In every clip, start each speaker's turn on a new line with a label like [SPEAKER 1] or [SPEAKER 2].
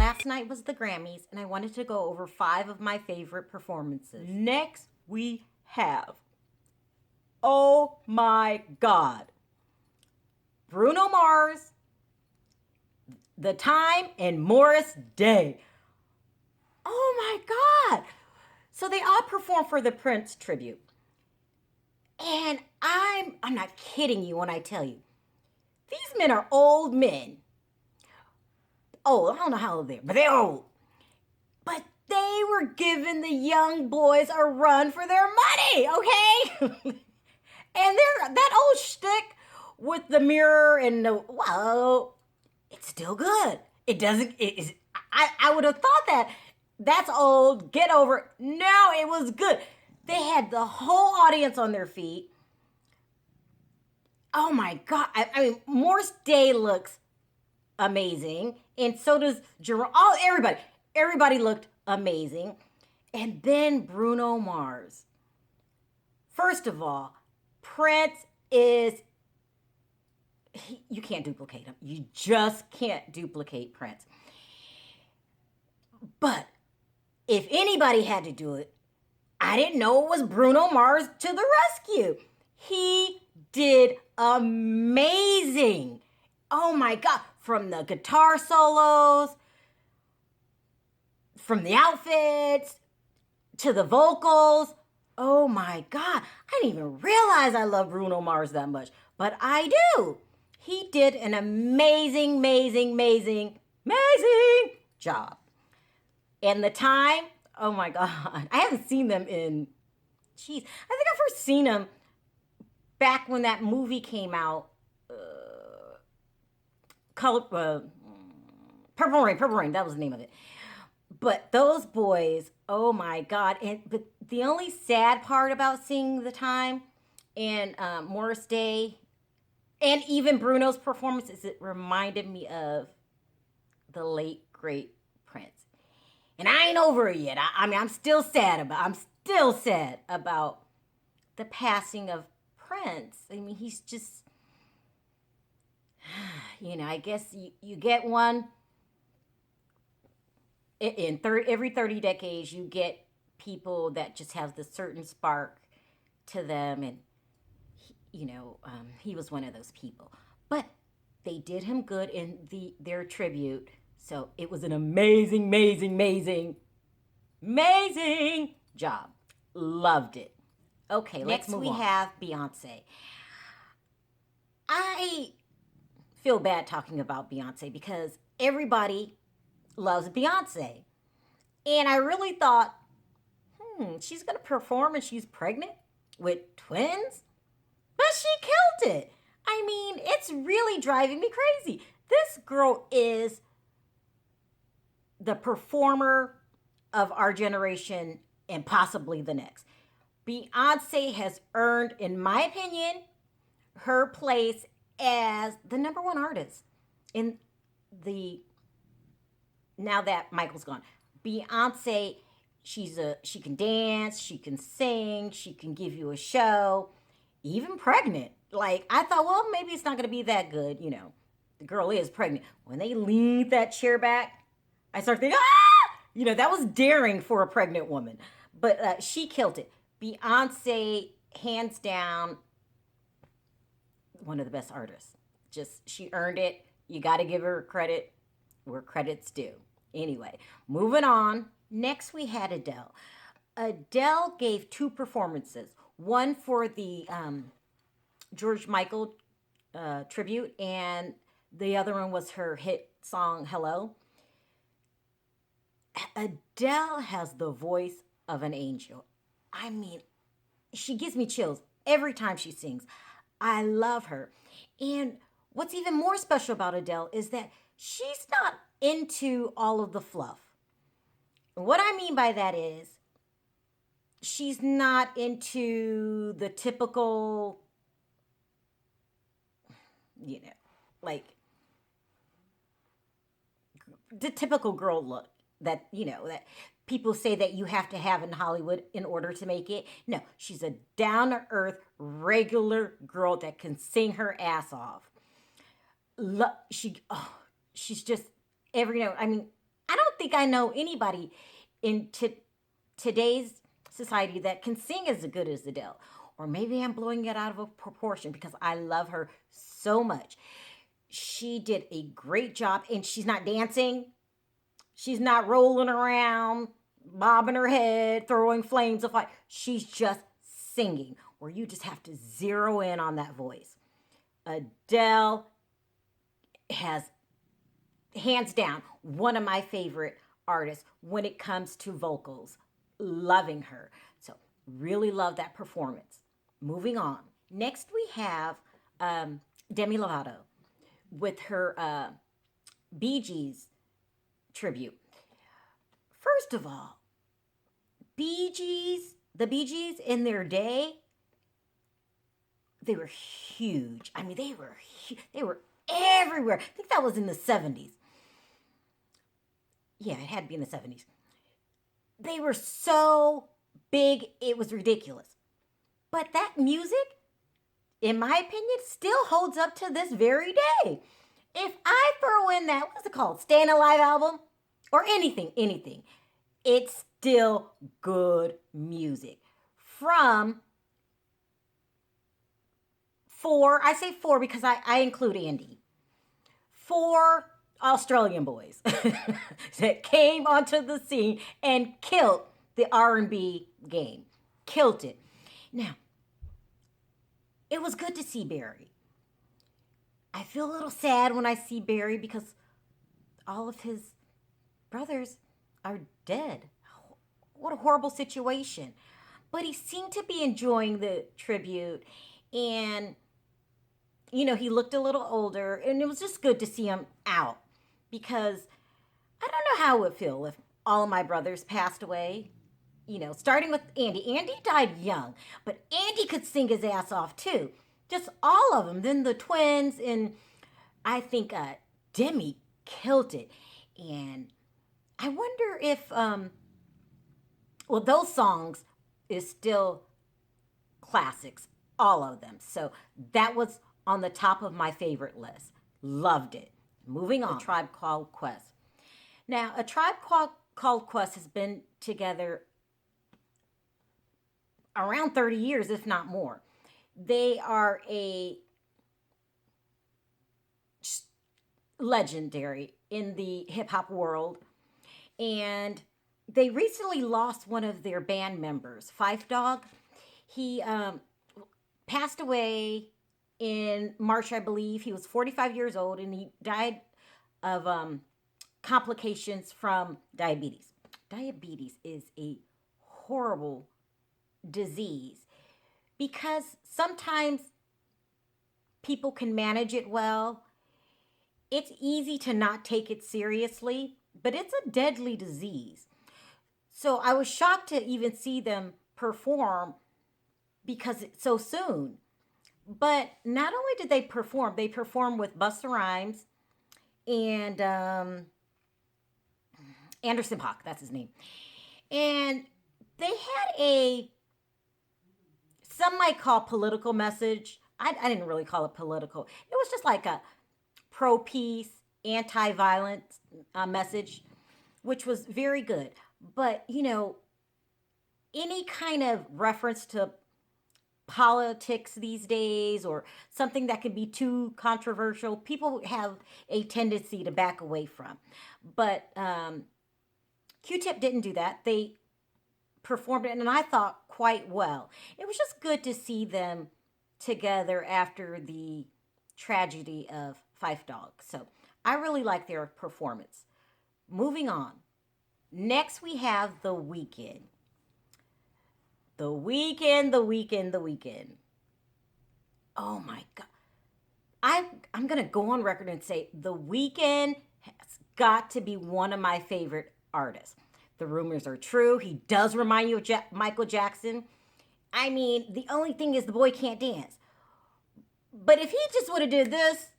[SPEAKER 1] last night was the Grammys, and I wanted to go over 5 of my favorite performances. Next, we have, oh my God, Bruno Mars, The Time, and Morris Day. Oh my God. So they all performed for the Prince tribute. And I'm not kidding you when I tell you, these men are old men. Old, I don't know how old they are, but they're old. But they were giving the young boys a run for their money, okay? And that old shtick with the mirror and the, well, it's still good. It doesn't, it is, I would have thought that's old, get over it. No, it was good. They had the whole audience on their feet. Oh my God. I mean, Morris Day looks amazing. And so does Jerome. Oh, everybody. Everybody looked amazing. And then Bruno Mars. First of all, Prince is, you can't duplicate him. You just can't duplicate Prince. But if anybody had to do it, I didn't know it was Bruno Mars to the rescue. He did amazing. Oh my God. From the guitar solos, from the outfits, to the vocals. Oh my God. I didn't even realize I love Bruno Mars that much, but I do. He did an amazing, amazing, amazing, amazing job. And The Time, oh my God. I haven't seen them in, I think I first seen them back when that movie came out. Purple Rain, that was the name of it. But those boys, oh my God. But the only sad part about seeing The Time and Morris Day and even Bruno's performance is it reminded me of the late, great Prince. And I ain't over it yet. I mean, I'm still sad about the passing of Prince. I mean, he's just, I guess you get one in every 30 decades. You get people that just have this certain spark to them, and he was one of those people. But they did him good in their tribute, so it was an amazing, amazing, amazing, amazing job. Loved it. Okay, let's move on. Next we have Beyonce. I feel bad talking about Beyonce because everybody loves Beyonce. And I really thought, she's going to perform and she's pregnant with twins? But she killed it. I mean, it's really driving me crazy. This girl is the performer of our generation and possibly the next. Beyonce has earned, in my opinion, her place as the number one artist in now that Michael's gone. Beyonce, she can dance, she can sing, she can give you a show, even pregnant. Like, I thought, well, maybe it's not going to be that good, The girl is pregnant. When they leaned that chair back, I started thinking, that was daring for a pregnant woman. But she killed it. Beyonce, hands down, one of the best artists. She earned it. You got to give her credit where credit's due. Anyway, moving on. Next, we had Adele. Adele gave 2 performances. One for the George Michael tribute, and the other one was her hit song, Hello. Adele has the voice of an angel. I mean, she gives me chills every time she sings. I love her. And what's even more special about Adele is that she's not into all of the fluff. What I mean by that is she's not into the typical, like the typical girl look that people say that you have to have in Hollywood in order to make it. No, she's a down-to-earth, regular girl that can sing her ass off. She's just I don't think I know anybody in today's society that can sing as good as Adele. Or maybe I'm blowing it out of proportion because I love her so much. She did a great job, and she's not dancing. She's not rolling around, bobbing her head, throwing flames of fire. She's just singing, where you just have to zero in on that voice. Adele has, hands down, one of my favorite artists when it comes to vocals. Loving her. So, really love that performance. Moving on. Next, we have Demi Lovato with her Bee Gees tribute. First of all, the Bee Gees in their day, they were huge. I mean, they were everywhere. I think that was in the 70s. Yeah, it had to be in the 70s. They were so big, it was ridiculous. But that music, in my opinion, still holds up to this very day. If I throw in that, what's it called? Staying Alive album? Or anything. It's still good music. From I say four because I include Andy. 4 Australian boys that came onto the scene and killed the R&B game. Killed it. Now, it was good to see Barry. I feel a little sad when I see Barry because all of his brothers are dead. What a horrible situation. But he seemed to be enjoying the tribute, and he looked a little older, and it was just good to see him out because I don't know how it would feel if all of my brothers passed away. Starting with Andy. Andy died young, but Andy could sing his ass off too. Just all of them. Then the twins, and I think Demi killed it. And I wonder if, those songs is still classics, all of them. So that was on the top of my favorite list. Loved it. Moving on. A Tribe Called Quest. Now, A Tribe Called Quest has been together around 30 years, if not more. They are a legendary in the hip-hop world, and they recently lost one of their band members, Phife Dawg. He passed away in March, I believe. He was 45 years old, and he died of complications from diabetes. Diabetes is a horrible disease because sometimes people can manage it well. It's easy to not take it seriously, but it's a deadly disease. So I was shocked to even see them perform because it's so soon. But not only did they performed with Busta Rhymes and Anderson .Paak, that's his name. And they had some might call political message. I didn't really call it political. It was just like a pro-peace, anti-violence message, which was very good. But, any kind of reference to politics these days or something that could be too controversial, people have a tendency to back away from. But Q-Tip didn't do that. They performed it, and I thought quite well. It was just good to see them together after the tragedy of Phife Dawg. So I really like their performance. Moving on. Next we have The Weeknd. The Weeknd. Oh my God. I'm going to go on record and say The Weeknd has got to be one of my favorite artists. The rumors are true. He does remind you of Michael Jackson. I mean, the only thing is the boy can't dance. But if he just would have did this,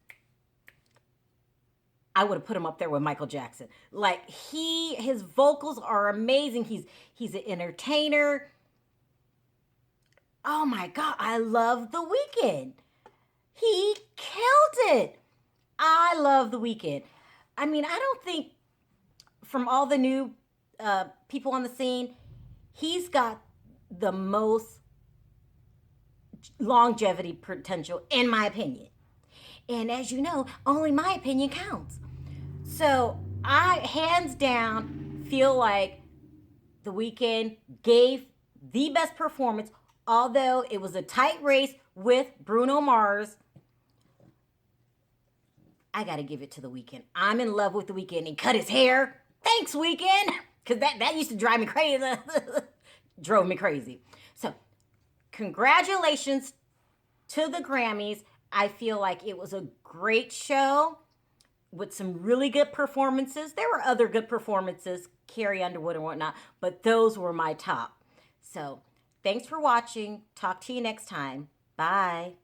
[SPEAKER 1] I would have put him up there with Michael Jackson. Like, his vocals are amazing. He's an entertainer. Oh my God, I love The Weeknd. He killed it. I love The Weeknd. I mean, I don't think from all the new people on the scene, he's got the most longevity potential, in my opinion. And as you know, only my opinion counts. So I, hands down, feel like The Weeknd gave the best performance, although it was a tight race with Bruno Mars. I gotta give it to The Weeknd. I'm in love with The Weeknd. He cut his hair. Thanks, Weeknd. Because that used to drive me crazy. Drove me crazy. So, congratulations to the Grammys. I feel like it was a great show with some really good performances. There were other good performances, Carrie Underwood and whatnot, but those were my top. So, thanks for watching. Talk to you next time. Bye.